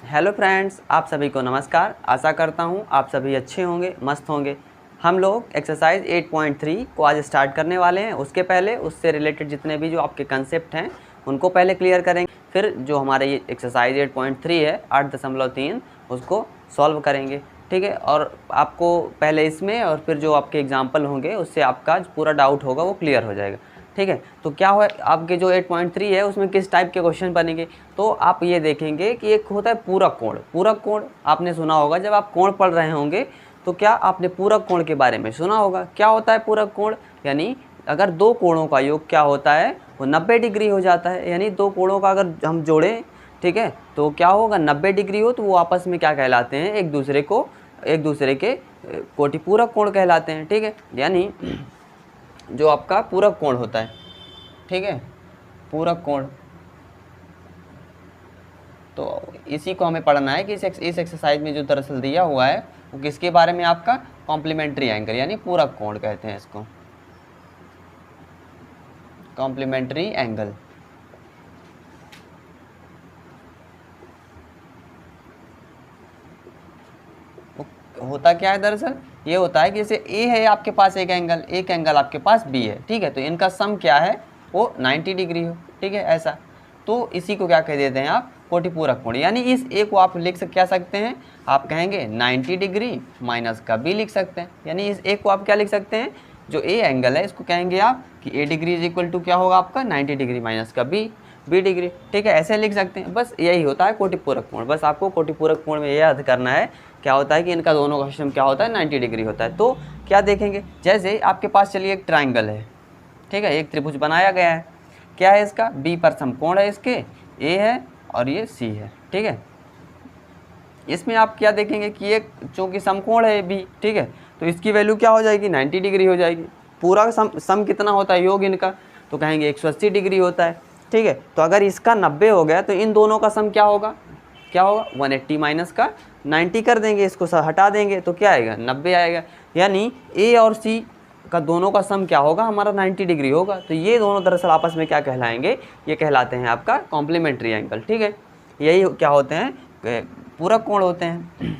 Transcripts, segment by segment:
Hello friends, आप सभी को नमस्कार। आशा करता हूँ आप सभी अच्छे होंगे, मस्त होंगे। हम लोग एक्सरसाइज 8.3 को आज स्टार्ट करने वाले हैं। उसके पहले उससे रिलेटेड जितने भी जो आपके कंसेप्ट हैं उनको पहले क्लियर करेंगे, फिर जो हमारे ये एक्सरसाइज 8.3 है 8.3 उसको सॉल्व करेंगे। ठीक है, और आपको पहले इसमें और फिर जो आपके एग्जाम्पल होंगे उससे आपका पूरा डाउट होगा वो क्लियर हो जाएगा। ठीक है, तो क्या हुआ आपके जो 8.3 है उसमें किस टाइप के क्वेश्चन बनेंगे, तो आप ये देखेंगे कि एक होता है पूरक कोण। पूरक कोण आपने सुना होगा, जब आप कोण पढ़ रहे होंगे तो क्या आपने पूरक कोण के बारे में सुना होगा। क्या होता है पूरक कोण, यानी अगर दो कोणों का योग क्या होता है वो 90 डिग्री हो जाता है। यानी दो कोणों का अगर हम जोड़ें, ठीक है, तो क्या होगा 90 डिग्री हो तो वो आपस में क्या कहलाते हैं, एक दूसरे के कोटिपूरक कोण कहलाते हैं। ठीक है, यानी जो आपका पूरक कोण होता है, ठीक है, पूरक कोण, तो इसी को हमें पढ़ना है कि इस एक्सरसाइज में जो दरअसल दिया हुआ है वो किसके बारे में, आपका कॉम्प्लीमेंट्री एंगल यानी पूरक कोण कहते हैं इसको, कॉम्प्लीमेंट्री एंगल। होता क्या है दरअसल, ये होता है कि जैसे ए है आपके पास एक एंगल आपके पास बी है। ठीक है, तो इनका सम क्या है वो 90 डिग्री हो। ठीक है, ऐसा, तो इसी को क्या कह देते हैं आप, कोटिपूरक कोण। यानी इस ए को आप क्या सकते हैं, आप कहेंगे 90 डिग्री माइनस का बी लिख सकते हैं। यानी इस ए को आप क्या लिख सकते हैं, जो ए एंगल है इसको कहेंगे आप कि ए डिग्री इज इक्वल टू क्या होगा आपका 90 डिग्री माइनस का बी डिग्री। ठीक है, ऐसे लिख सकते हैं। बस यही होता है कोटिपूरक कोण। बस आपको कोटिपूरक कोण में ये याद करना है क्या होता है कि इनका दोनों का सम क्या होता है 90 डिग्री होता है। तो क्या देखेंगे, जैसे आपके पास चलिए एक ट्राइंगल है, ठीक है, एक त्रिभुज बनाया गया है। क्या है इसका, बी पर समकोण है, इसके ए है और ये सी है। ठीक है, इसमें आप क्या देखेंगे कि ये चूँकि समकोण है बी, ठीक है, तो इसकी वैल्यू क्या हो जाएगी 90 डिग्री हो जाएगी। पूरा सम कितना होता है योग इनका, तो कहेंगे 180 डिग्री होता है। ठीक है, तो अगर इसका 90 हो गया तो इन दोनों का सम क्या होगा 180 माइनस का 90 कर देंगे, इसको हटा देंगे तो क्या आएगा 90 आएगा। यानी ए और सी का दोनों का सम क्या होगा हमारा 90 डिग्री होगा। तो ये दोनों दरअसल आपस में क्या कहलाएंगे, ये कहलाते हैं आपका कॉम्प्लीमेंट्री एंगल। ठीक है, यही क्या होते हैं, पूरक कोण होते हैं।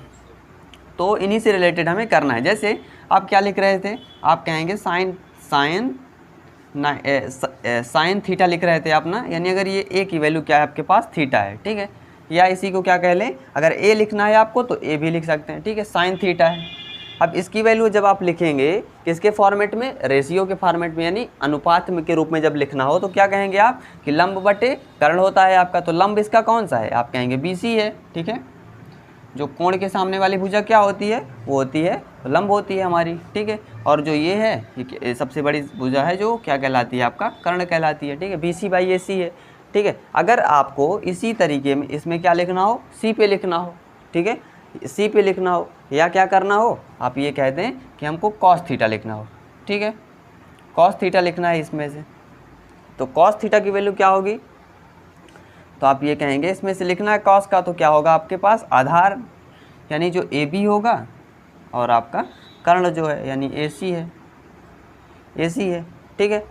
तो इन्हीं से रिलेटेड हमें करना है। जैसे आप क्या लिख रहे थे, आप कहेंगे साइन थीटा लिख रहे थे आप ना, यानी अगर ये ए की वैल्यू क्या है आपके पास थीटा है। ठीक है, या इसी को क्या कह लें, अगर ए लिखना है आपको तो ए भी लिख सकते हैं। ठीक है, साइन थीटा है। अब इसकी वैल्यू जब आप लिखेंगे किसके फॉर्मेट में, रेशियो के फॉर्मेट में, यानी अनुपात में के रूप में जब लिखना हो तो क्या कहेंगे आप कि लंब बटे कर्ण होता है आपका। तो लंब इसका कौन सा है, आप कहेंगे BC है। ठीक है, जो कोण के सामने वाली भुजा क्या होती है, वो होती है लंब होती है हमारी। ठीक है, और जो ये है ये सबसे बड़ी भुजा है जो क्या कहलाती है आपका कर्ण कहलाती है। ठीक है, BC/AC है। ठीक है, अगर आपको इसी तरीके में इसमें क्या लिखना हो, C पे लिखना हो, ठीक है, C पे लिखना हो या क्या करना हो, आप ये कहते हैं कि हमको cos थीटा लिखना हो। ठीक है, cos थीटा लिखना है इसमें से, तो cos थीटा की वैल्यू क्या होगी, तो आप ये कहेंगे इसमें से लिखना है cos का, तो क्या होगा आपके पास आधार यानी जो AB होगा और आपका कर्ण जो है यानी AC है। ठीक है,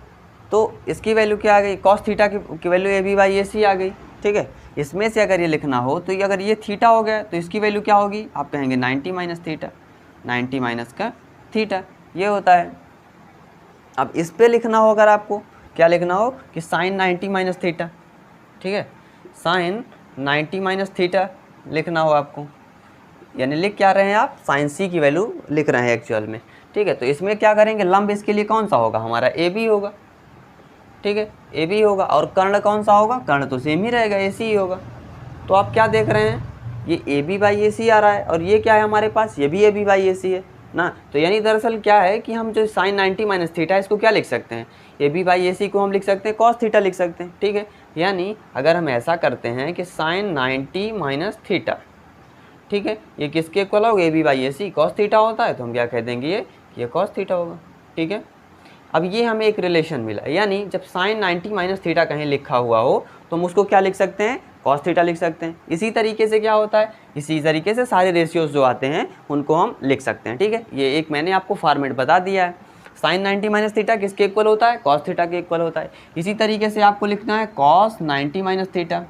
तो इसकी वैल्यू क्या आ गई, cos थीटा की वैल्यू AB/AC आ गई। ठीक है, इसमें से अगर ये लिखना हो तो अगर ये थीटा हो गया तो इसकी वैल्यू क्या होगी, आप कहेंगे 90 माइनस थीटा, 90 माइनस का थीटा, ये होता है। अब इस पे लिखना हो अगर आपको क्या लिखना हो कि साइन 90 माइनस थीटा। ठीक है, साइन 90 माइनस थीटा लिखना हो आपको, यानी लिख क्या रहे हैं आप, साइन C की वैल्यू लिख रहे हैं एक्चुअल में। ठीक है, तो इसमें क्या करेंगे, लंब इसके लिए कौन सा होगा हमारा AB होगा। ठीक है, AB होगा, और कर्ण कौन सा होगा, कर्ण तो सेम ही रहेगा, AC ही होगा। तो आप क्या देख रहे हैं, ये AB/AC आ रहा है और ये क्या है हमारे पास, ये भी AB/AC है ना। तो यानी दरअसल क्या है कि हम जो साइन 90 माइनस थीटा इसको क्या लिख सकते हैं, AB/AC को हम लिख सकते हैं cos थीटा लिख सकते हैं। ठीक है, यानी अगर हम ऐसा करते हैं कि साइन 90 माइनस थीटा, ठीक है, ये किसके इक्वल होगा, AB/AC cos थीटा होता है, तो हम क्या कह देंगे ये cos थीटा होगा। ठीक है, अब ये हमें एक रिलेशन मिला, यानी जब साइन 90 माइनस थीटा कहीं लिखा हुआ हो तो हम उसको क्या लिख सकते हैं, cos थीटा लिख सकते हैं। इसी तरीके से क्या होता है, इसी तरीके से सारे रेशियोज जो आते हैं उनको हम लिख सकते हैं। ठीक है, ये एक मैंने आपको फॉर्मेट बता दिया है। साइन 90 माइनस थीटा किसके इक्वल होता है, cos थीटा के इक्वल होता है। इसी तरीके से आपको लिखना है cos 90 माइनस थीटा,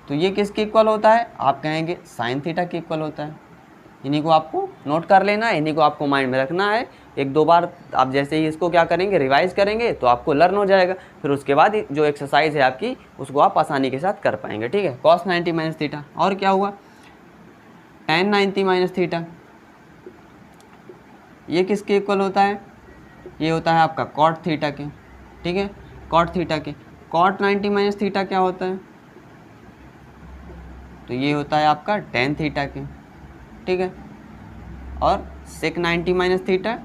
तो ये किसके इक्वल होता है, आप कहेंगे साइन थीटा के इक्वल होता है। इन्हीं को आपको नोट कर लेना है, इन्हीं को आपको माइंड में रखना है। एक दो बार आप जैसे ही इसको क्या करेंगे, रिवाइज करेंगे तो आपको लर्न हो जाएगा। फिर उसके बाद जो एक्सरसाइज है आपकी उसको आप आसानी के साथ कर पाएंगे। ठीक है, cos 90 माइनस थीटा, और क्या हुआ tan 90 माइनस थीटा, ये किसके इक्वल होता है, ये होता है आपका cot थीटा के। ठीक है, cot थीटा के। cot 90 माइनस थीटा क्या होता है, तो ये होता है आपका tan थीटा के। ठीक है, और sec 90 माइनस थीटा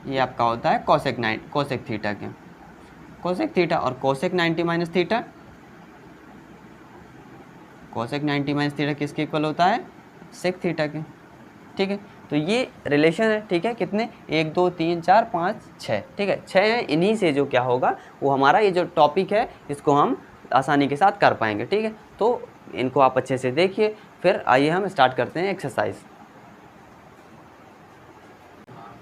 ये आपका होता है कोसेक थीटा के। कोसेक थीटा और cosec 90 minus theta, cosec 90 minus theta किसके इक्वल होता है, सेक थीटा के। ठीक है, तो ये रिलेशन है। ठीक है, कितने, 1 2 3 4 5 6। ठीक है, 6 है। इन्हीं से जो क्या होगा वो हमारा ये जो टॉपिक है इसको हम आसानी के साथ कर पाएंगे। ठीक है, तो इनको आप अच्छे से देखिए। फिर आइए हम स्टार्ट करते हैं एक्सरसाइज।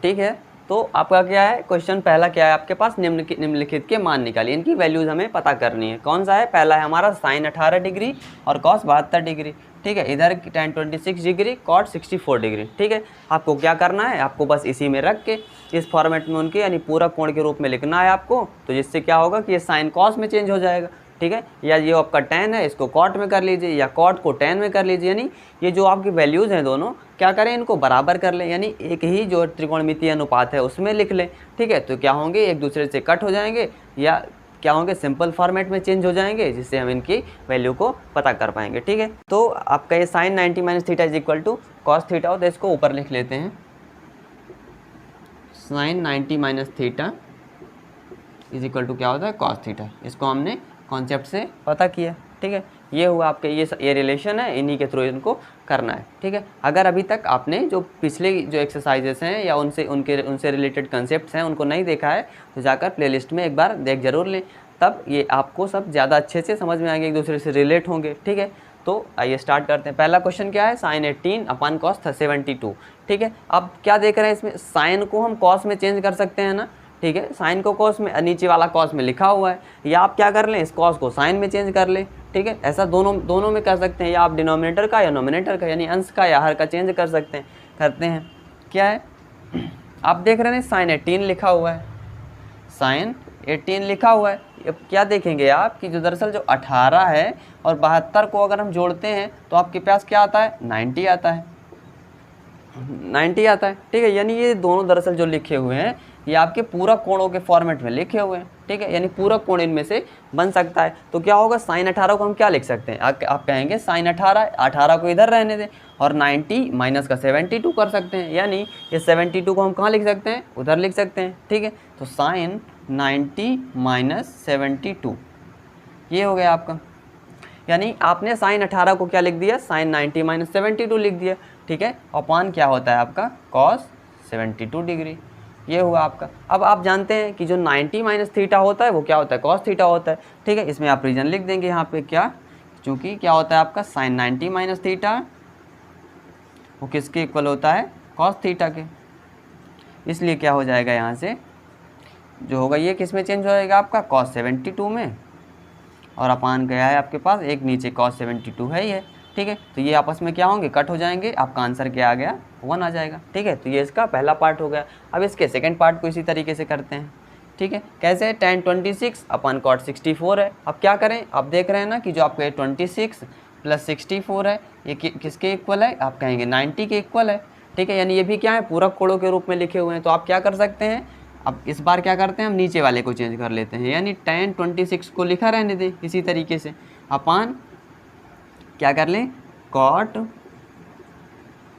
ठीक है, तो आपका क्या है क्वेश्चन, पहला क्या है आपके पास, निम्नलिखित के मान निकालिए, इनकी वैल्यूज़ हमें पता करनी है। कौन सा है, पहला है हमारा साइन 18 डिग्री और कॉस 72 डिग्री। ठीक है, इधर tan 26 डिग्री, कॉट 64 डिग्री। ठीक है, आपको क्या करना है, आपको बस इसी में रख के इस फॉर्मेट में उनके यानी पूरा कोण के रूप में लिखना है आपको। तो जिससे क्या होगा कि ये साइन कॉस में चेंज हो जाएगा। ठीक है, या ये आपका tan है इसको कॉट में कर लीजिए, या कॉट को tan में कर लीजिए। यानी ये जो आपकी वैल्यूज़ हैं दोनों क्या करें, इनको बराबर कर लें, यानी एक ही जो त्रिकोणमितीय अनुपात है उसमें लिख लें। ठीक है, तो क्या होंगे, एक दूसरे से कट हो जाएंगे या क्या होंगे, सिंपल फॉर्मेट में चेंज हो जाएंगे, जिससे हम इनकी वैल्यू को पता कर पाएंगे। ठीक है, तो आपका ये sine 90 minus theta is equal to cos theta हो, तो इसको ऊपर लिख लेते हैं, sine 90 minus theta is equal to क्या होता है, कॉस थीटा। इसको हमने कॉन्सेप्ट से पता किया। ठीक है, ये हुआ आपके ये रिलेशन है, इन्हीं के थ्रू इनको करना है। ठीक है, अगर अभी तक आपने जो पिछले जो एक्सरसाइजेस हैं या उनसे रिलेटेड कंसेप्ट्स हैं उनको नहीं देखा है तो जाकर प्लेलिस्ट में एक बार देख जरूर लें, तब ये आपको सब ज़्यादा अच्छे से समझ में आएंगे, एक दूसरे से रिलेट होंगे। ठीक है, तो आइए स्टार्ट करते हैं। पहला क्वेश्चन क्या है, साइन 18 अपॉन कॉस 72। ठीक है, अब क्या देख रहे हैं इसमें, साइन को हम कॉस में चेंज कर सकते हैं ना। ठीक है, साइन को कॉस में, नीचे वाला कॉस में लिखा हुआ है, या आप क्या कर लें, इस कॉस को साइन में चेंज कर लें। ठीक है, ऐसा दोनों में कर सकते हैं, या आप डिनोमिनेटर का या नोमिनेटर का यानी अंश का या हर का चेंज कर सकते हैं। करते हैं, क्या है आप देख रहे हैं साइन 18 लिखा हुआ है, साइन 18 लिखा हुआ है। अब क्या देखेंगे आप कि जो दरअसल जो 18 है और 72 को अगर हम जोड़ते हैं तो आपके पास क्या आता है, 90 आता है, 90 आता है। ठीक है, यानी ये दोनों दरअसल जो लिखे हुए हैं ये आपके पूरा कोणों के फॉर्मेट में लिखे हुए हैं। ठीक है, यानी पूरा कोण इनमें से बन सकता है। तो क्या होगा, साइन 18 को हम क्या लिख सकते हैं, आप कहेंगे साइन 18 को इधर रहने दें और 90 माइनस का 72 कर सकते हैं, यानी ये 72 को हम कहाँ लिख सकते हैं, उधर लिख सकते हैं। ठीक है, तो साइन 90 माइनस 72 ये हो गया आपका, यानी आपने साइन 18 को क्या लिख दिया, साइन 90 माइनस 72 लिख दिया। ठीक है, अपॉन क्या होता है आपका, कॉस 72 डिग्री, ये हुआ आपका। अब आप जानते हैं कि जो 90 माइनस थीटा होता है वो क्या होता है, कॉस थीटा होता है। ठीक है, इसमें आप रीजन लिख देंगे यहाँ पे क्या, चूँकि क्या होता है आपका साइन 90 माइनस थीटा वो किसके इक्वल होता है, कॉस थीटा के। इसलिए क्या हो जाएगा, यहाँ से जो होगा ये किस में चेंज हो जाएगा आपका, कॉस 72 में, और अपान क्या है आपके पास, एक नीचे कॉस 72 है ही है। ठीक है, तो ये आपस में क्या होंगे, कट हो जाएंगे, आपका आंसर क्या आ गया, 1 आ जाएगा। ठीक है, तो ये इसका पहला पार्ट हो गया। अब इसके सेकंड पार्ट को इसी तरीके से करते हैं। ठीक है, कैसे, tan 26 अपॉन कॉट 64 है। अब क्या करें, आप देख रहे हैं ना कि जो आपके 26 प्लस 64 है ये किसके इक्वल है, आप कहेंगे 90 के इक्वल है। ठीक है, यानी ये भी क्या है, पूरक कोणों के रूप में लिखे हुए हैं। तो आप क्या कर सकते हैं, अब इस बार क्या करते हैं, हम नीचे वाले को चेंज कर लेते हैं, यानी tan 26 को लिखा रहने दें इसी तरीके से, अपान क्या कर लें, कॉट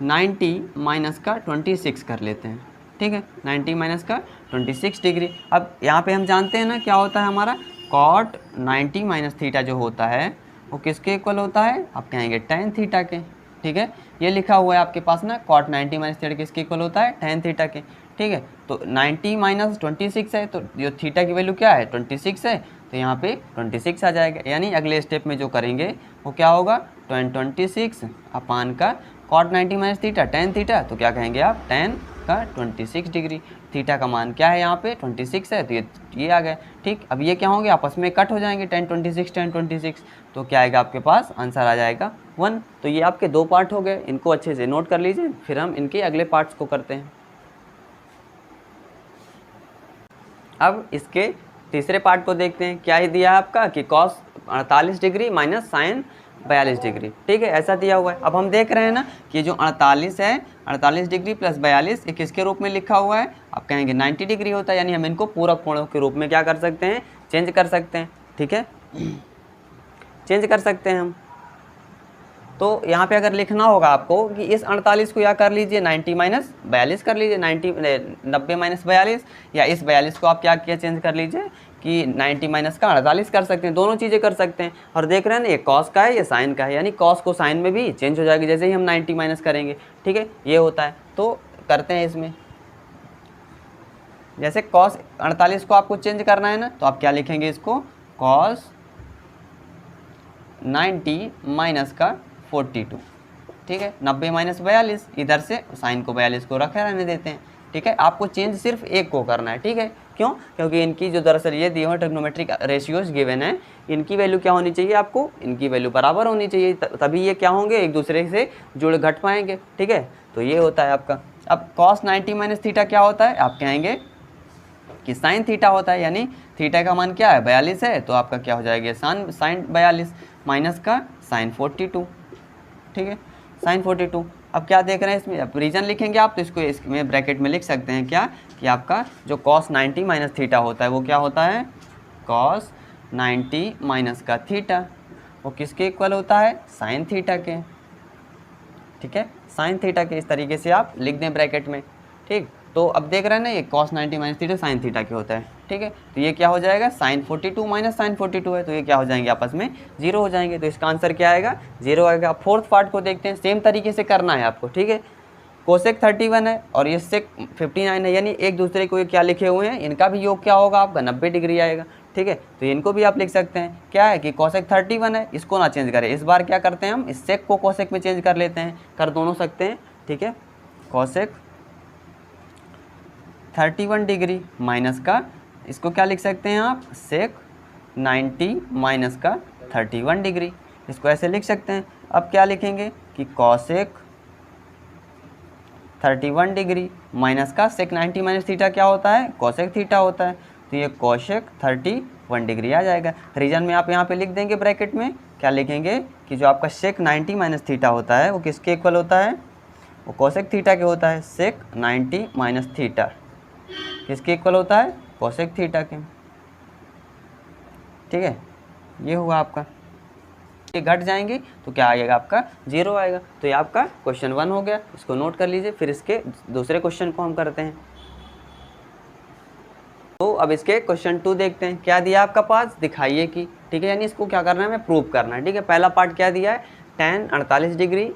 90 माइनस का 26 कर लेते हैं। ठीक है, 90 माइनस का 26 डिग्री। अब यहाँ पे हम जानते हैं ना क्या होता है हमारा, कॉट 90 माइनस थीटा जो होता है वो किसके इक्वल होता है, आप कहेंगे tan थीटा के। ठीक है, ये लिखा हुआ है आपके पास ना, कॉट 90 माइनस थीटा किसके इक्वल होता है, tan थीटा के। ठीक है, तो 90 माइनस 26 है, तो जो थीटा की वैल्यू क्या है, 26 है, तो यहाँ पे 26 आ जाएगा। यानी अगले स्टेप में जो करेंगे वो क्या होगा, 26 अपान का cot 90 minus theta tan theta, तो क्या कहेंगे आप, tan आपका 26 डिग्री। थीटा का मान क्या है यहाँ पे 26 है, तो ये आ गया। ठीक, अब ये क्या होंगे आपस में कट हो जाएंगे, tan 26, तो क्या आएगा आपके पास आंसर आ जाएगा 1। तो ये आपके 2 पार्ट हो गए, इनको अच्छे से नोट कर लीजिए, फिर हम इनके अगले पार्ट्स को करते हैं। अब इसके तीसरे पार्ट को देखते हैं। क्या ही दिया है आपका कि cos 48 degree minus sine 42 degree. ठीक है, ऐसा दिया हुआ है। अब हम देख रहे हैं ना कि जो 48 है, 48 डिग्री प्लस 42 ये किसके रूप में लिखा हुआ है, आप कहेंगे 90 डिग्री होता है, यानी हम इनको पूरक कोणों के रूप में क्या कर सकते हैं, चेंज कर सकते हैं। ठीक है, चेंज कर सकते हैं हम। तो यहाँ पे अगर लिखना होगा आपको कि इस 48 को या कर लीजिए 90 माइनस 42 कर लीजिए, 90 माइनस 42, या इस 42 को आप क्या किया चेंज कर लीजिए कि 90 माइनस का 48 कर सकते हैं, दोनों चीज़ें कर सकते हैं। और देख रहे हैं ना ये कॉस का है ये साइन का है, यानी कॉस को साइन में भी चेंज हो जाएगी जैसे ही हम 90 माइनस करेंगे। ठीक है, ये होता है। तो करते हैं इसमें, जैसे कॉस 48 को आपको चेंज करना है ना, तो आप क्या लिखेंगे इसको, कॉस 90 माइनस का 42। ठीक है, 90 माइनस 42, इधर से साइन को 42 को रखे रहने देते हैं। ठीक है, आपको चेंज सिर्फ एक को करना है। ठीक है, क्यों, क्योंकि इनकी जो दरअसल ये दिए हुए ट्रिग्नोमेट्रिक रेशियोज गिवन है, इनकी वैल्यू क्या होनी चाहिए आपको, इनकी वैल्यू बराबर होनी चाहिए, तभी ये क्या होंगे एक दूसरे से जुड़ घट पाएंगे। ठीक है, तो ये होता है आपका। अब कॉस 90 माइनस थीटा क्या होता है, आप कहेंगे कि साइन थीटा होता है, यानी थीटा का मान क्या है 42 है, तो आपका क्या हो जाएगा साइन 42 माइनस का साइन 42। ठीक है, साइन 42। अब क्या देख रहे हैं इसमें, अब रीजन लिखेंगे आप तो इसको इसमें ब्रैकेट में लिख सकते हैं क्या कि आपका जो कॉस 90 माइनस थीटा होता है वो क्या होता है, कॉस 90 माइनस का थीटा, वो किसके इक्वल होता है, साइन थीटा के। ठीक है, साइन थीटा के, इस तरीके से आप लिख दें ब्रैकेट में। ठीक, तो अब देख रहे हैं ना ये cos 90 minus theta sine theta के होता है। ठीक है, तो ये क्या हो जाएगा साइन 42 माइनस साइन 42 है, तो ये क्या हो जाएंगे आपस में 0 हो जाएंगे, तो इसका आंसर क्या आएगा 0 आएगा। अब फोर्थ पार्ट को देखते हैं, सेम तरीके से करना है आपको। ठीक है, कोसेक 31 है और ये सेक 59 है, यानी एक दूसरे को ये क्या लिखे हुए हैं, इनका भी योग क्या होगा आपका 90 डिग्री आएगा। ठीक है, तो इनको भी आप लिख सकते हैं क्या है कि कोसेक 31 है, इसको ना चेंज करें, इस बार क्या करते हैं हम इस सेक को कोसेक में चेंज कर लेते हैं, कर दोनों सकते हैं। ठीक है, कोसेक 31 डिग्री माइनस का, इसको क्या लिख सकते हैं आप, सेक 90 माइनस का 31 डिग्री, इसको ऐसे लिख सकते हैं। अब क्या लिखेंगे कि कॉसेक 31 डिग्री माइनस का सेक 90 माइनस थीटा क्या होता है, कॉसेक थीटा होता है, तो ये कॉसेक 31 डिग्री आ जाएगा। रीजन में आप यहाँ पे लिख देंगे ब्रैकेट में, क्या लिखेंगे कि जो आपका सेक 90 माइनस थीटा होता है वो किसके इक्वल होता है, वो कॉसेक थीटा के होता है। सेक 90 माइनस थीटा किसके इक्वल होता है, कोसेक थीटा के। ठीक है, ये हुआ आपका, ये घट जाएंगे तो क्या आएगा आपका 0 आएगा। तो ये आपका क्वेश्चन 1 हो गया, इसको नोट कर लीजिए। फिर इसके दूसरे क्वेश्चन को हम करते हैं। तो अब इसके क्वेश्चन 2 देखते हैं, क्या दिया आपका पास, दिखाइए कि। ठीक है, यानी इसको क्या करना है, हमें प्रूव करना है। ठीक है, पहला पार्ट क्या दिया है, tan 48 डिग्री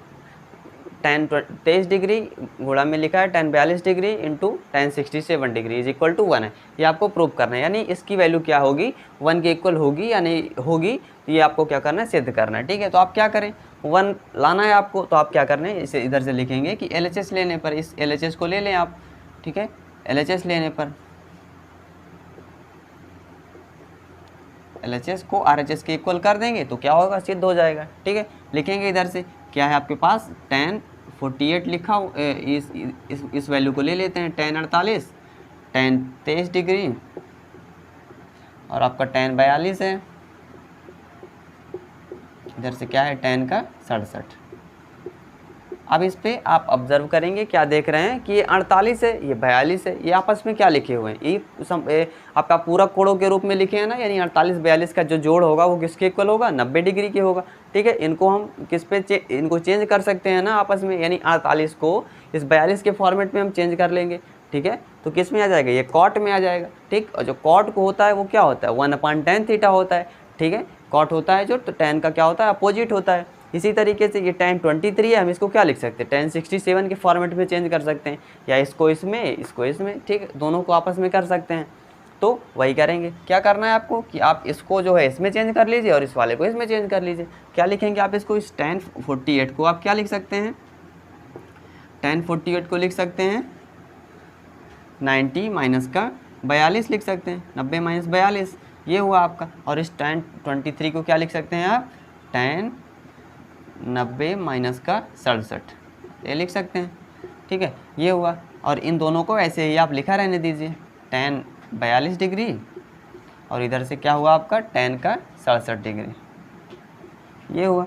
tan 23 डिग्री गुणा में लिखा है tan 42 degree into tan 67 degree is equal to 1 है, ये आपको प्रूव करना है। यानी इसकी वैल्यू क्या होगी 1 के इक्वल होगी या नहीं होगी, तो ये आपको क्या करना है, सिद्ध करना है। ठीक है, तो आप क्या करें, 1 लाना है आपको, तो आप क्या करना है, इसे इधर से लिखेंगे कि LHS लेने पर, इस LHS को ले लें आप। ठीक है, LHS लेने पर LHS को RHS के इक्वल कर देंगे तो क्या होगा, सिद्ध हो जाएगा। ठीक है, लिखेंगे इधर से क्या है आपके पास, tan 48 लिखा इस वैल्यू को ले लेते हैं, tan 48 tan 23 डिग्री और आपका tan 42 है, इधर से क्या है tan का 67। अब इस पे आप ऑब्जर्व करेंगे, क्या देख रहे हैं कि ये 48 है, ये 42 है, ये आपस में क्या लिखे हुए हैं, ये आपका पूरा कोणों के रूप में लिखे हैं ना, यानी 48-42 का जो जोड़ होगा वो किसके इक्वल होगा, 90 डिग्री के होगा। ठीक है, इनको हम किस पे इनको चेंज कर सकते हैं ना आपस में, यानी 48 को इस 42 के फॉर्मेट में हम चेंज कर लेंगे। ठीक है, तो किस में आ जाएगा, ये कॉट में आ जाएगा। ठीक, और जो कॉट को होता है वो क्या होता है, 1/tan थीटा होता है। ठीक है, कॉट होता है जो, तो tan का क्या होता है, अपोजिट होता है। इसी तरीके से ये tan 23 है, हम इसको क्या लिख सकते हैं, tan 67 के फॉर्मेट में चेंज कर सकते हैं, या इसको इसमें। ठीक है, दोनों को आपस में कर सकते हैं। तो वही करेंगे, क्या करना है आपको कि आप इसको जो है इसमें चेंज कर लीजिए और इस वाले को इसमें चेंज कर लीजिए। क्या लिखेंगे आप इसको, इस tan 48 को आप क्या लिख सकते हैं, tan 48 को लिख सकते हैं 90 माइनस का 42 लिख सकते हैं, 90 माइनस 42 ये हुआ आपका। और इस tan 23 को क्या लिख सकते हैं आप, tan 90 माइनस का 67 ये लिख सकते हैं, ठीक है, ये हुआ। और इन दोनों को ऐसे ही आप लिखा रहने दीजिए, tan 42 डिग्री और इधर से क्या हुआ आपका tan का 67 डिग्री, ये हुआ।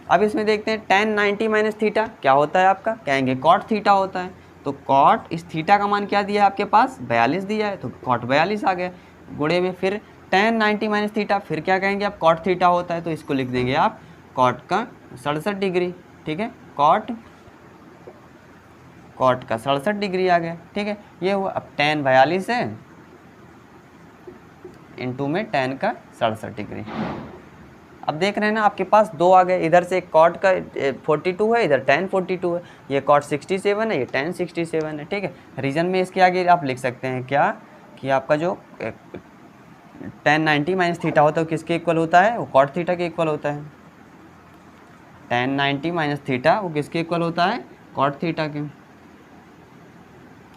अब इसमें देखते हैं tan 90 माइनस थीटा क्या होता है आपका, कहेंगे cot थीटा होता है। तो cot इस थीटा का मान क्या दिया है आपके पास, 42 दिया है, तो cot 42 आ गया गुणे में। फिर tan 90 माइनस थीटा फिर क्या कहेंगे आप, cot थीटा होता है, तो इसको लिख देंगे आप cot का 67 डिग्री, ठीक है, cot का 67 डिग्री आ गया, ठीक है, ये हुआ। अब tan 42 है इंटू में tan का 67 डिग्री। अब देख रहे हैं ना आपके पास दो आ गए, इधर से cot का 42 है, इधर tan 42 है, ये cot 67 है, ये tan 67 है, ठीक है। रीजन में इसके आगे आप लिख सकते हैं क्या कि आपका जो tan 90 माइनस थीटा होता है वो किसके इक्वल होता है, वो cot थीटा के इक्वल होता है। tan 90 माइनस थीटा वो किसके इक्वल होता है, cot थीटा के,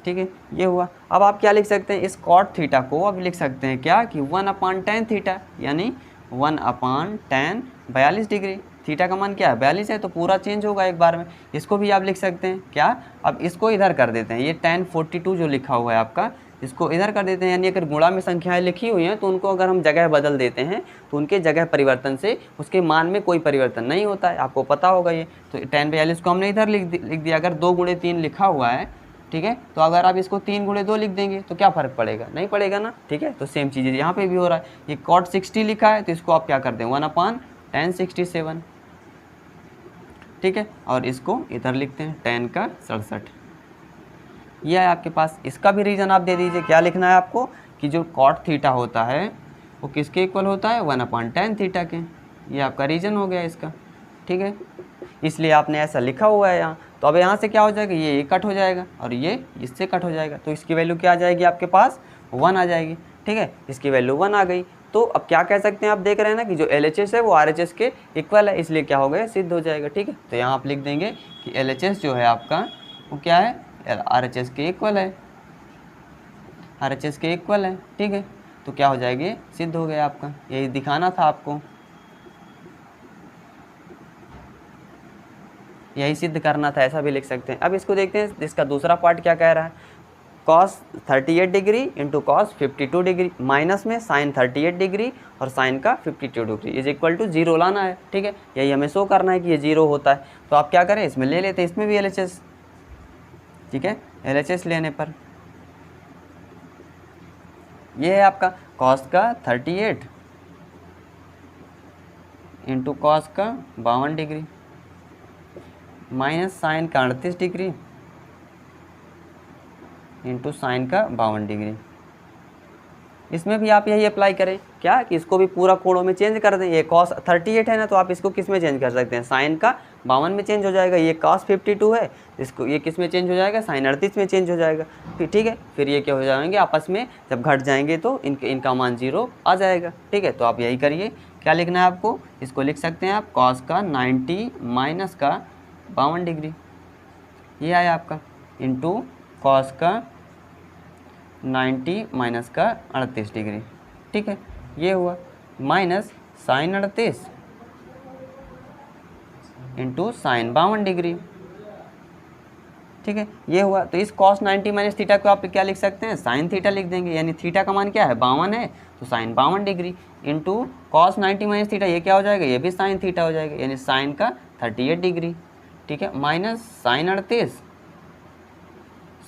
ठीक है, ये हुआ। अब आप क्या लिख सकते हैं, इस cot थीटा को अब लिख सकते हैं क्या कि 1/tan थीटा, यानी 1/tan 42 डिग्री। थीटा का मान क्या है, 42 है, तो पूरा चेंज होगा एक बार में। इसको भी आप लिख सकते हैं क्या, अब इसको इधर कर देते हैं, ये tan 42 जो लिखा हुआ है आपका इसको इधर कर देते हैं, यानी अगर गुणा में संख्याएं लिखी हुई हैं तो उनको अगर हम जगह बदल देते हैं तो उनके जगह परिवर्तन से उसके मान में कोई परिवर्तन नहीं होता है, आपको पता होगा ये। तो tan 42 को हमने इधर लिख दिया। अगर 2 गुणे 3 लिखा हुआ है, ठीक है, तो अगर आप इसको 3 गुणे 2 लिख देंगे तो क्या फ़र्क पड़ेगा, नहीं पड़ेगा ना, ठीक है। तो सेम चीज़ यहाँ पे भी हो रहा है, ये cot 60 लिखा है तो इसको आप क्या कर दें 1/tan 67, ठीक है, और इसको इधर लिखते हैं tan का 67, ये है आपके पास। इसका भी रीज़न आप दे दीजिए, क्या लिखना है आपको कि जो cot थीटा होता है वो किसके इक्वल होता है, 1/tan थीटा के, ये आपका रीज़न हो गया इसका, ठीक है, इसलिए आपने ऐसा लिखा हुआ है यहाँ। तो अब यहाँ से क्या हो जाएगा, ये कट हो जाएगा और ये इससे कट हो जाएगा, तो इसकी वैल्यू क्या आ जाएगी आपके पास, 1 आ जाएगी, ठीक है, इसकी वैल्यू 1 आ गई। तो अब क्या कह सकते हैं, आप देख रहे हैं ना कि जो LHS है वो RHS के इक्वल है, इसलिए क्या हो गया, सिद्ध हो जाएगा, ठीक है। तो यहाँ आप लिख देंगे कि LHS जो है आपका वो क्या है, RHS के इक्वल है, RHS के इक्वल है, ठीक है। तो क्या हो जाएगी, सिद्ध हो गया आपका, यही दिखाना था आपको, यही सिद्ध करना था, ऐसा भी लिख सकते हैं। अब इसको देखते हैं, इसका दूसरा पार्ट क्या कह रहा है, cos 38 degree into cos 52 degree minus में sin 38 डिग्री और sin का 52 डिग्री इज इक्वल टू 0 लाना है, ठीक है, यही हमें शो करना है कि ये 0 होता है। तो आप क्या करें, इसमें ले लेते हैं, इसमें भी LHS, ठीक है, LHS लेने पर ये है आपका cos का 38 इंटू cos का 52 डिग्री माइनस साइन का 38 डिग्री इंटू साइन का 52 डिग्री। इसमें भी आप यही अप्लाई करें क्या कि इसको भी पूरा कोणों में चेंज कर दें। ये cos 38 है ना, तो आप इसको किस में चेंज कर सकते हैं, साइन का 52 में चेंज हो जाएगा। ये cos 52 है, इसको ये किस में चेंज हो जाएगा, साइन 38 में चेंज हो जाएगा, फिर ठीक है। फिर ये क्या हो जाएंगे आपस में, जब घट जाएंगे तो इनका मान 0 आ जाएगा, ठीक है। तो आप यही करिए, क्या लिखना है आपको, इसको लिख सकते हैं आप cos का 90 माइनस का 52 डिग्री, ये आया आपका, इंटू cos का 90 माइनस का 38 डिग्री, ठीक है, ये हुआ, minus sine 38 into sine 52 degree, ठीक है, ये हुआ। तो इस cos 90 माइनस थीटा को आप क्या लिख सकते हैं, साइन थीटा लिख देंगे, यानी थीटा का मान क्या है 52 है, तो sine 52 degree into cos 90 minus theta, ये क्या हो जाएगा, ये भी साइन थीटा हो जाएगा, यानी साइन का 38 डिग्री, ठीक है, माइनस साइन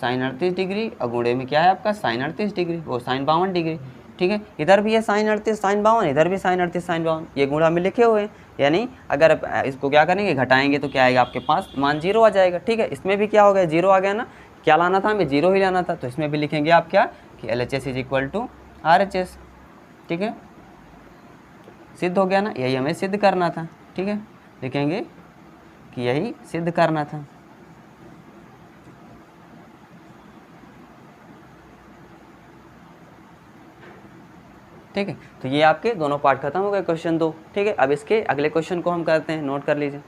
38 डिग्री और गुणे में क्या है आपका साइन 38 डिग्री, वो साइन 52 डिग्री, ठीक है। इधर भी है साइन 38 साइन 52, इधर भी साइन 38 साइन 52, ये गुणा में लिखे हुए हैं, यानी अगर इसको क्या करेंगे घटाएंगे तो क्या आएगा आपके पास, मान 0 आ जाएगा, ठीक है। इसमें भी क्या हो गया, 0 आ गया ना, क्या लाना था हमें, 0 ही लाना था। तो इसमें भी लिखेंगे आप क्या कि LHS is equal to RHS, ठीक है, सिद्ध हो गया ना, यही हमें सिद्ध करना था, ठीक है, लिखेंगे कि यही सिद्ध करना था। ठीक है, तो ये आपके दोनों पार्ट खत्म हो गए, क्वेश्चन 2, ठीक है। अब इसके अगले क्वेश्चन को हम करते हैं, नोट कर लीजिए।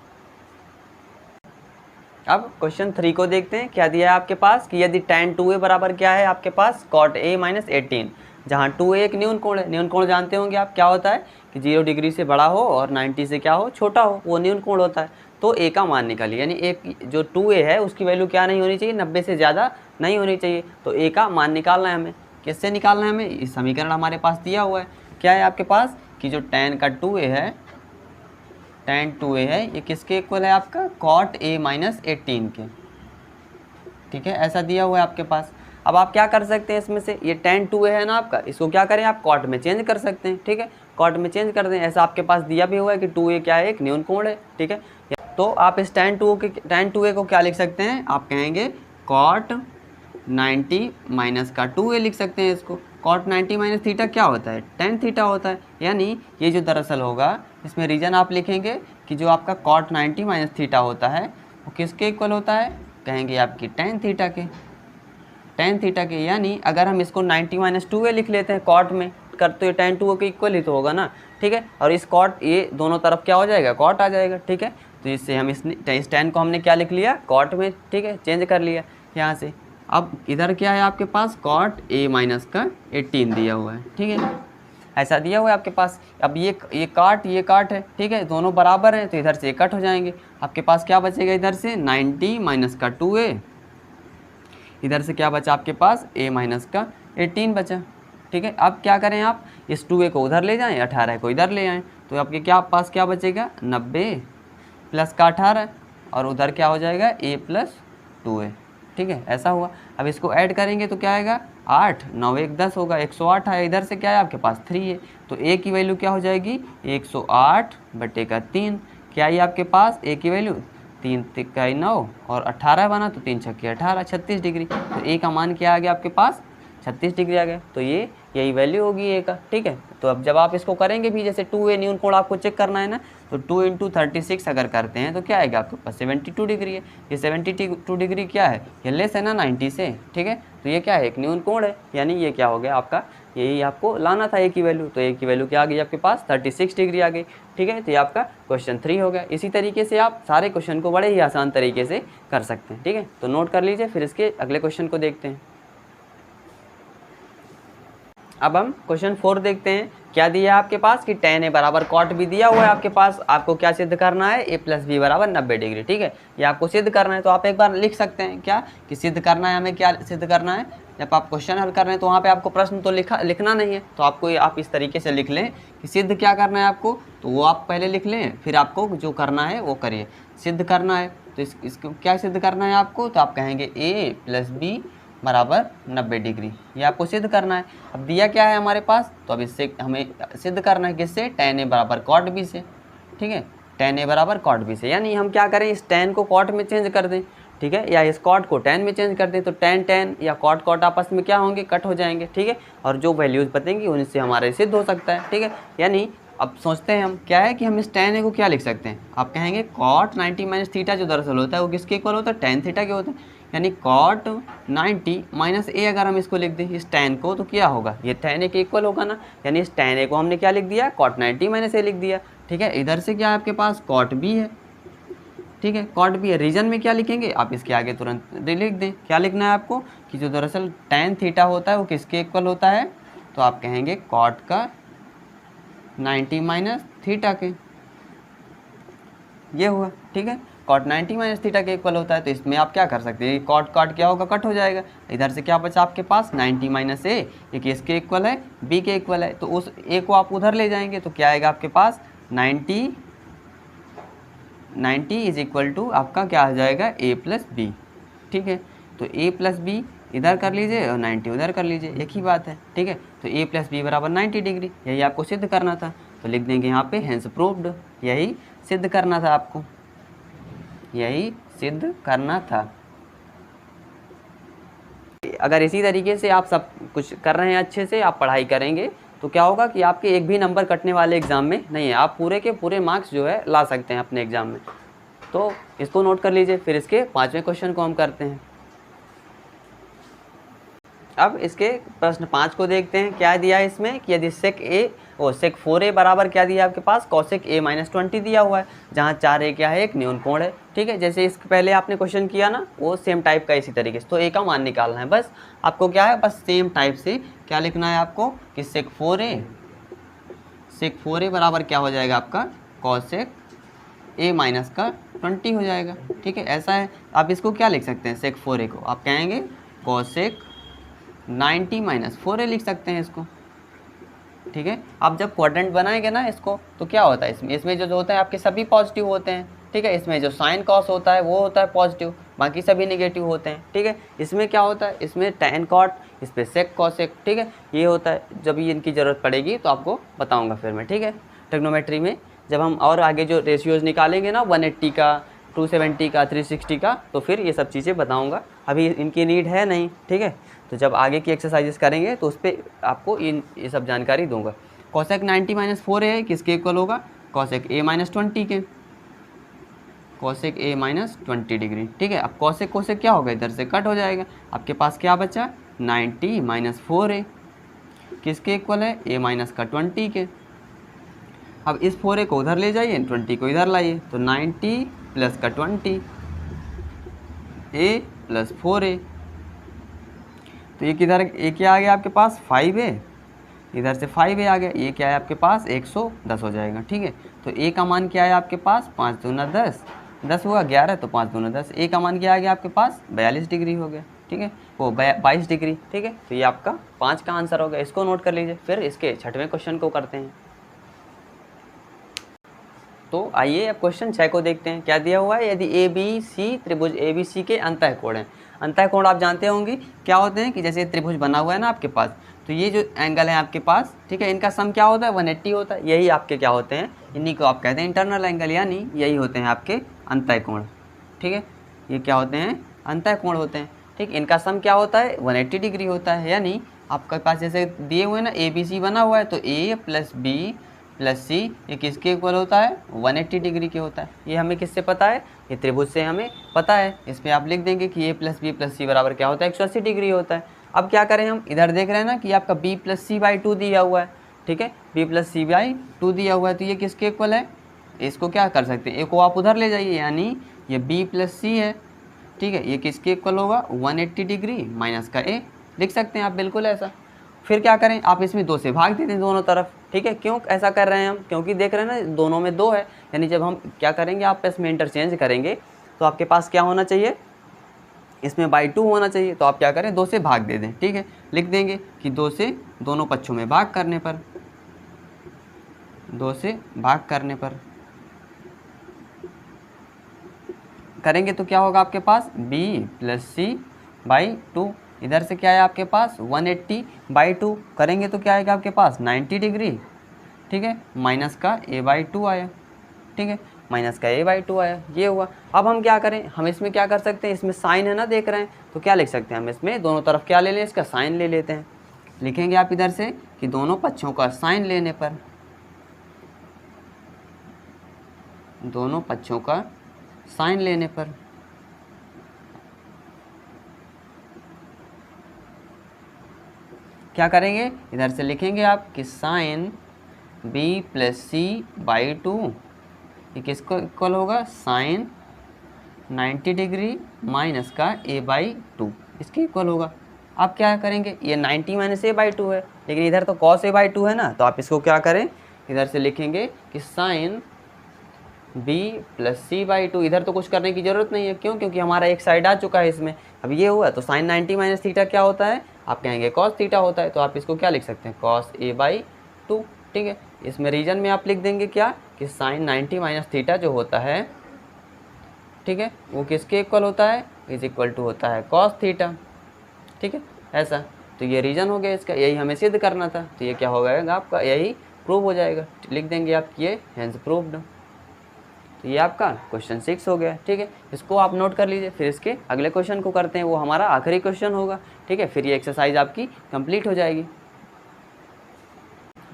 अब क्वेश्चन 3 को देखते हैं। क्या दिया है आपके पास कि यदि tan 2a बराबर क्या है आपके पास cot a माइनस 18, जहाँ 2a एक न्यून कोण है। न्यून कोण जानते होंगे आप क्या होता है कि 0 डिग्री से बड़ा हो और 90 से क्या हो, छोटा हो, वो न्यून कोण होता है। तो a का मान निकालिए, यानी एक जो 2a है उसकी वैल्यू क्या नहीं होनी चाहिए, 90 से ज़्यादा नहीं होनी चाहिए। तो a का मान निकालना है हमें। किससे निकालना है हमें, इस समीकरण हमारे पास दिया हुआ है। क्या है आपके पास कि जो tan का 2a है, tan 2a है, ये किसके इक्वल है आपका cot a माइनस 18 के। ठीक है, ऐसा दिया हुआ है आपके पास। अब आप क्या कर सकते हैं इसमें से, ये tan 2a है ना आपका, इसको क्या करें आप cot में चेंज कर सकते हैं। ठीक है, cot में चेंज कर दें। ऐसा आपके पास दिया भी हुआ है कि 2a क्या है, एक न्यून कोण है। ठीक है, तो आप इस tan 2a को क्या लिख सकते हैं, आप कहेंगे cot 90 माइनस का 2a लिख सकते हैं इसको। cot 90 माइनस थीटा क्या होता है, tan थीटा होता है। यानी ये जो दरअसल होगा, इसमें रीजन आप लिखेंगे कि जो आपका cot 90 माइनस थीटा होता है वो किसके इक्वल होता है, कहेंगे आपकी tan थीटा के। tan थीटा के, यानी अगर हम इसको 90 माइनस 2a लिख लेते हैं cot में कर, तो ये tan 2a के इक्वल ही तो होगा ना। ठीक है, और इस cot ये दोनों तरफ क्या हो जाएगा, cot आ जाएगा। ठीक है, तो इससे हम इस tan को हमने क्या लिख लिया, cot में। ठीक है, चेंज कर लिया यहाँ से। अब इधर क्या है आपके पास cot a माइनस का 18 दिया हुआ है। ठीक है, ऐसा दिया हुआ है आपके पास। अब ये काट है। ठीक है, दोनों बराबर हैं तो इधर से कट हो जाएंगे। आपके पास क्या बचेगा, इधर से 90 माइनस का 2a, इधर से क्या बचा आपके पास a माइनस का 18 बचा। ठीक है, अब क्या करें, आप इस 2a को उधर ले जाएं, 18 को इधर ले आएँ, तो आपके पास क्या बचेगा, 90 प्लस का 18, और उधर क्या हो जाएगा a प्लस 2a। ठीक है, ऐसा हुआ। अब इसको ऐड करेंगे तो क्या आएगा, 8 9 1 10 होगा, 108 है। इधर से क्या है आपके पास 3 है, तो a की वैल्यू क्या हो जाएगी, 108 बटे का 3। क्या है आपके पास a की वैल्यू, 3 तिक्का 9 और 18 बना तो 3 छक्के 18, 36 डिग्री। तो a का मान क्या आ गया आपके पास, 36 डिग्री आ गया। तो ये यही वैल्यू होगी a का। ठीक है, तो अब जब आप इसको करेंगे भी, जैसे 2a न्यून कोण आपको चेक करना है ना, तो 2 इंटू 36 अगर करते हैं तो क्या आएगा आपके पास, 72 डिग्री है। ये 72 डिग्री क्या है, ये लेस है ना 90 से। ठीक है, तो ये क्या है, एक न्यून कोण है, यानी ये क्या हो गया आपका, यही आपको लाना था a की वैल्यू। तो a की वैल्यू क्या आ गई आपके पास, 36 डिग्री आ गई। ठीक है, तो ये आपका क्वेश्चन 3 हो गया। इसी तरीके से आप सारे क्वेश्चन को बड़े ही आसान तरीके से कर सकते हैं। ठीक है, तो नोट कर लीजिए, फिर इसके अगले क्वेश्चन को देखते हैं। अब हम क्वेश्चन 4 देखते हैं। क्या दिया है आपके पास कि tan a बराबर cot b दिया हुआ है आपके पास। आपको क्या सिद्ध करना है, a प्लस बी बराबर 90 डिग्री। ठीक है, ये आपको सिद्ध करना है। तो आप एक बार लिख सकते हैं क्या कि सिद्ध करना है, हमें क्या सिद्ध करना है। जब आप क्वेश्चन हल कर रहे हैं तो वहाँ पे आपको प्रश्न तो लिखना नहीं है, तो आपको आप इस तरीके से लिख लें कि सिद्ध क्या करना है आपको, तो वो आप पहले लिख लें, फिर आपको जो करना है वो करिए। सिद्ध करना है तो इसको क्या सिद्ध करना है आपको, तो आप कहेंगे a प्लस बी बराबर 90 डिग्री, ये आपको सिद्ध करना है। अब दिया क्या है हमारे पास, तो अब इससे हमें सिद्ध करना है किससे, tan a बराबर cot b से। ठीक है, tan a बराबर cot b से, यानी हम क्या करें, इस tan को cot में चेंज कर दें। ठीक है, या इस cot को tan में चेंज कर दें, तो tan या cot आपस में क्या होंगे, कट हो जाएंगे। ठीक है, और जो वैल्यूज़ बतेंगी उनसे हमारे सिद्ध हो सकता है। ठीक है, यानी अब सोचते हैं हम क्या है कि हम इस tan a को क्या लिख सकते हैं, आप कहेंगे cot 90 माइनस थीटा जो दरअसल होता है वो किसके इक्वल होता है, tan थीटा के होता है। यानी cot 90 माइनस a अगर हम इसको लिख दें इस tan को, तो क्या होगा, ये tan a के इक्वल होगा ना। यानी इस tan a को हमने क्या लिख दिया, cot 90 माइनस a लिख दिया। ठीक है, इधर से क्या है आपके पास cot b है। ठीक है, cot b है। रीजन में क्या लिखेंगे, आप इसके आगे तुरंत लिख दें। क्या लिखना है आपको कि जो दरअसल tan थीटा होता है वो किसके इक्वल होता है, तो आप कहेंगे cot का 90 माइनस थीटा के, ये हुआ। ठीक है, cot 90 माइनस थीटा के इक्वल होता है। तो इसमें आप क्या कर सकते हैं, cot क्या होगा, कट हो जाएगा। इधर से क्या बचा आपके पास 90 माइनस ए, ये किसके इक्वल है, b के इक्वल है। तो उस a को आप उधर ले जाएंगे तो क्या आएगा आपके पास 90 इज इक्वल टू आपका क्या आ जाएगा, a प्लस बी। ठीक है, तो a प्लस बी इधर कर लीजिए और 90 उधर कर लीजिए, एक ही बात है। ठीक है, तो a प्लस बी बराबर 90 डिग्री, यही आपको सिद्ध करना था। तो लिख देंगे यहाँ पे हेंस प्रूव्ड, यही सिद्ध करना था आपको, यही सिद्ध करना था। अगर इसी तरीके से आप सब कुछ कर रहे हैं, अच्छे से आप पढ़ाई करेंगे, तो क्या होगा कि आपके एक भी नंबर कटने वाले एग्ज़ाम में नहीं है, आप पूरे के पूरे मार्क्स जो है ला सकते हैं अपने एग्ज़ाम में। तो इसको नोट कर लीजिए। फिर इसके 5वें क्वेश्चन को हम करते हैं। अब इसके प्रश्न 5 को देखते हैं। क्या दिया है इसमें कि यदि सेक 4a बराबर क्या दिया है आपके पास, कॉसेक a माइनस 20 दिया हुआ है, जहाँ 4a क्या है, एक न्यून कोण है। ठीक है, जैसे इसके पहले आपने क्वेश्चन किया ना, वो सेम टाइप का इसी तरीके से। तो a का मान निकालना है बस आपको। क्या है, बस सेम टाइप से क्या लिखना है आपको कि सेक 4a बराबर क्या हो जाएगा आपका, कॉसेक a माइनस का 20 हो जाएगा। ठीक है, ऐसा है। आप इसको क्या लिख सकते हैं, सेक 4a को आप कहेंगे कॉसेक 90 माइनस 4a लिख सकते हैं इसको। ठीक है, आप जब क्वाड्रेंट बनाएंगे ना इसको, तो क्या होता है, इसमें जो होता है आपके सभी पॉजिटिव होते हैं। ठीक है, इसमें जो साइन कॉस होता है वो होता है पॉजिटिव, बाकी सभी नेगेटिव होते हैं। ठीक है, इसमें क्या होता है, इसमें टैन कॉट, इस पर सेक कॉसेक। ठीक है, ये होता है। जब ये इनकी ज़रूरत पड़ेगी तो आपको बताऊँगा फिर मैं। ठीक है, ट्रिग्नोमेट्री में जब हम और आगे जो रेशियोज़ निकालेंगे ना, 180 का, 270 का, 360 का, तो फिर ये सब चीज़ें बताऊँगा। अभी इनकी नीड है नहीं। ठीक है, तो जब आगे की एक्सरसाइजेस करेंगे तो उस पर आपको ये सब जानकारी दूंगा। कॉसेक 90 माइनस 4a किसके इक्वल होगा, कॉसेक a माइनस 20 के, कॉसेक a माइनस 20 डिग्री। ठीक है, अब कॉसेक कोसेक क्या होगा, इधर से कट हो जाएगा। आपके पास क्या बचा, 90 माइनस 4a किसके इक्वल है, a माइनस का 20 के। अब इस 4a को उधर ले जाइए, 20 को इधर लाइए, तो 90 प्लस का 20 a प्लस 4a। तो ये किधर, ये क्या आ गया आपके पास, 5a, इधर से 5a आ गया, ये क्या है आपके पास 110 हो जाएगा। ठीक है, तो a का मान क्या है आपके पास, 5 दूना 10, 10 हुआ 11, तो 5 दूना 10, a का मान क्या आ गया आपके पास, 42 डिग्री हो गया। ठीक है, वो 22 डिग्री। ठीक है, तो ये आपका 5 का आंसर हो गया, इसको नोट कर लीजिए। फिर इसके 6वें क्वेश्चन को करते हैं। तो आइए अब क्वेश्चन 6 को देखते हैं। क्या दिया हुआ है, यदि ABC त्रिभुज ABC के अंतःकोण हैं। अंतःकोण आप जानते होंगे क्या होते हैं, कि जैसे त्रिभुज बना हुआ है ना आपके पास, तो ये जो एंगल है आपके पास, ठीक है, इनका सम क्या होता है, 180 होता है। यही आपके क्या होते हैं, इन्हीं को आप कहते हैं इंटरनल एंगल, यानी यही होते हैं आपके अंतःकोण। ठीक है, ये क्या होते हैं, अंतःकोण होते हैं। ठीक, इनका सम क्या होता है, 180 डिग्री होता है। यानी आपके पास जैसे दिए हुए ना ABC बना हुआ है, तो A प्लस B प्लस सी ये किसके इक्वल होता है, 180 डिग्री के होता है। ये हमें किससे पता है, ये त्रिभुज से हमें पता है। इस पर आप लिख देंगे कि A प्लस बी प्लस सी बराबर क्या होता है, 180 डिग्री होता है। अब क्या करें हम, इधर देख रहे हैं ना कि आपका B प्लस सी बाई 2 दिया हुआ है। ठीक है, B प्लस सी बाई 2 दिया हुआ है, तो ये किसके इक्वल है, इसको क्या कर सकते हैं, ए को आप उधर ले जाइए, यानी ये B प्लस सी है। ठीक है, ये किसके इक्वल होगा, 180 डिग्री माइनस का A लिख सकते हैं आप, बिल्कुल ऐसा। फिर क्या करें, आप इसमें 2 से भाग दे दें दोनों तरफ। ठीक है, क्यों ऐसा कर रहे हैं हम, क्योंकि देख रहे हैं ना दोनों में 2 है, यानी जब हम क्या करेंगे, आप इसमें इंटरचेंज करेंगे तो आपके पास क्या होना चाहिए, इसमें बाई 2 होना चाहिए। तो आप क्या करें, 2 से भाग दे दें। ठीक है, लिख देंगे कि 2 से दोनों पक्षों में भाग करने पर, 2 से भाग करने पर करेंगे तो क्या होगा आपके पास, B प्लस सी बाई 2, इधर से क्या है आपके पास 180 बाई 2 करेंगे तो क्या आएगा आपके पास 90 डिग्री। ठीक है, माइनस का A बाई 2 आया। ठीक है, माइनस का A बाई 2 आया, ये हुआ। अब हम क्या करें, हम इसमें क्या कर सकते हैं, इसमें साइन है ना, देख रहे हैं, तो क्या लिख सकते हैं हम, इसमें दोनों तरफ क्या ले लें, इसका साइन ले लेते हैं। लिखेंगे आप इधर से कि दोनों पक्षों का साइन लेने पर, दोनों पक्षों का साइन लेने पर क्या करेंगे, इधर से लिखेंगे आप कि sine B plus C by 2 ये किसको इक्वल होगा, साइन 90 डिग्री माइनस का A बाई 2 इसके इक्वल होगा। आप क्या करेंगे, ये 90 माइनस A बाई 2 है, लेकिन इधर तो cos A बाई 2 है ना, तो आप इसको क्या करें, इधर से लिखेंगे कि sine B plus C by 2, इधर तो कुछ करने की ज़रूरत नहीं है, क्यों, क्योंकि हमारा एक साइड आ चुका है इसमें। अब ये हुआ तो साइन 90 माइनस थीटा क्या होता है, आप कहेंगे कॉस थीटा होता है, तो आप इसको क्या लिख सकते हैं, कॉस A बाई 2। ठीक है, इसमें रीजन में आप लिख देंगे क्या, कि साइन 90 माइनस थीटा जो होता है, ठीक है, वो किसके इक्वल होता है, इज इक्वल टू होता है कॉस थीटा। ठीक है, ऐसा, तो ये रीजन हो गया इसका, यही हमें सिद्ध करना था, तो ये क्या हो जाएगा आपका, यही प्रूव हो जाएगा। लिख देंगे आप ये हेंस प्रूव्ड। तो ये आपका क्वेश्चन 6 हो गया। ठीक है, इसको आप नोट कर लीजिए। फिर इसके अगले क्वेश्चन को करते हैं, वो हमारा आखिरी क्वेश्चन होगा। ठीक है, फिर ये एक्सरसाइज आपकी कंप्लीट हो जाएगी।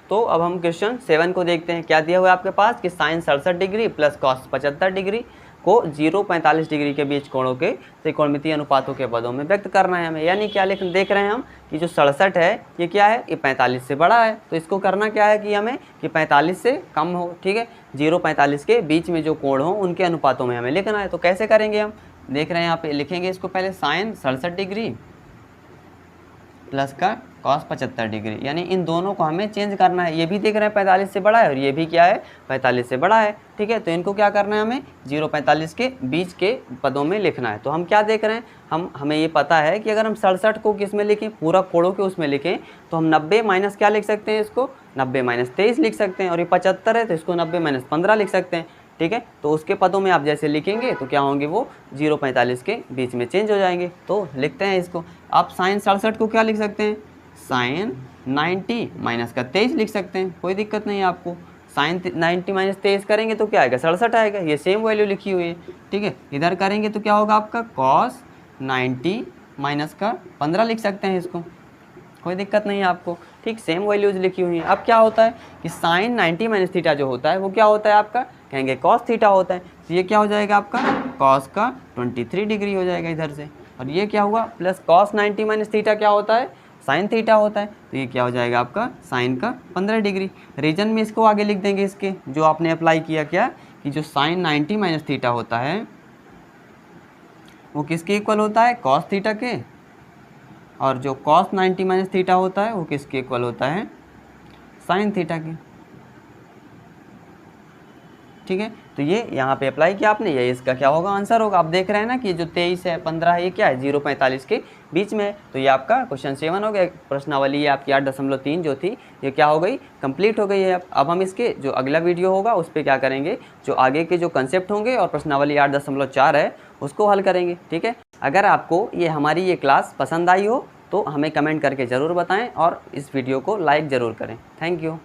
तो अब हम क्वेश्चन 7 को देखते हैं। क्या दिया हुआ है आपके पास कि sine 67 degree plus cos 75 degree को 0-45 डिग्री के बीच कोणों के त्रिकोणमितीय अनुपातों के पदों में व्यक्त करना है हमें। यानी क्या देख रहे हैं हम कि जो 67 है ये क्या है, ये 45 से बड़ा है। तो इसको करना क्या है कि हमें कि 45 से कम हो, ठीक है, 0-45 के बीच में जो कोण हो उनके अनुपातों में हमें लिखना है। तो कैसे करेंगे हम, देख रहे हैं यहाँ पे लिखेंगे इसको पहले साइन 67 डिग्री प्लस का कॉस 75 डिग्री, यानी इन दोनों को हमें चेंज करना है। ये भी देख रहे हैं 45 से बड़ा है और ये भी क्या है 45 से बड़ा है, ठीक है। तो इनको क्या करना है, हमें 0-45 के बीच के पदों में लिखना है। तो हम क्या देख रहे हैं, हमें ये पता है कि अगर हम 67 को किस में लिखें, पूरा कोणों के उसमें लिखें, तो हम 90 माइनस क्या लिख सकते हैं, इसको 90 माइनस 23 लिख सकते हैं। और ये 75 है तो इसको 90 माइनस 15 लिख सकते हैं, ठीक है। तो उसके पदों में आप जैसे लिखेंगे तो क्या होंगे, वो 0-45 के बीच में चेंज हो जाएंगे। तो लिखते हैं इसको। आप साइन 67 को क्या लिख सकते हैं, साइन 90 माइनस का 23 लिख सकते हैं, कोई दिक्कत नहीं है आपको। साइन 90 माइनस 23 करेंगे तो क्या आएगा, 67 आएगा। ये सेम वैल्यू लिखी हुई है, ठीक है। इधर करेंगे तो क्या होगा आपका, कॉस 90 माइनस का 15 लिख सकते हैं इसको, कोई दिक्कत नहीं है आपको, ठीक। सेम वैल्यूज लिखी हुई हैं। अब क्या होता है कि साइन 90 माइनस थीटा जो होता है वो क्या होता है आपका, कहेंगे कॉस थीटा होता है। तो ये क्या हो जाएगा आपका, कॉस का 23 डिग्री हो जाएगा इधर से। और ये क्या हुआ, प्लस कॉस 90 माइनस थीटा क्या होता है, साइन थीटा होता है। तो ये क्या हो जाएगा आपका, साइन का 15 डिग्री। रीजन में इसको आगे लिख देंगे, इसके जो आपने अप्लाई किया क्या, कि जो साइन 90 माइनस थीटा होता है वो किसके इक्वल होता है, कॉस थीटा के। और जो कॉस 90 माइनस थीटा होता है वो किसके इक्वल होता है, साइन थीटा के, ठीक है। तो ये यहाँ पे अप्लाई किया आपने, ये इसका क्या होगा, आंसर होगा। आप देख रहे हैं ना कि जो 23 है 15 है, ये क्या है 0-45 के बीच में है। तो ये आपका क्वेश्चन 7 हो गया। प्रश्नावली ये आपकी 8.3 जो थी ये क्या हो गई, कंप्लीट हो गई है। अब हम इसके जो अगला वीडियो होगा उस पर क्या करेंगे, जो आगे के जो कंसेप्ट होंगे और प्रश्नावली 8.4 है उसको हल करेंगे, ठीक है। अगर आपको ये हमारी ये क्लास पसंद आई हो तो हमें कमेंट करके ज़रूर बताएं और इस वीडियो को लाइक ज़रूर करें। Thank you.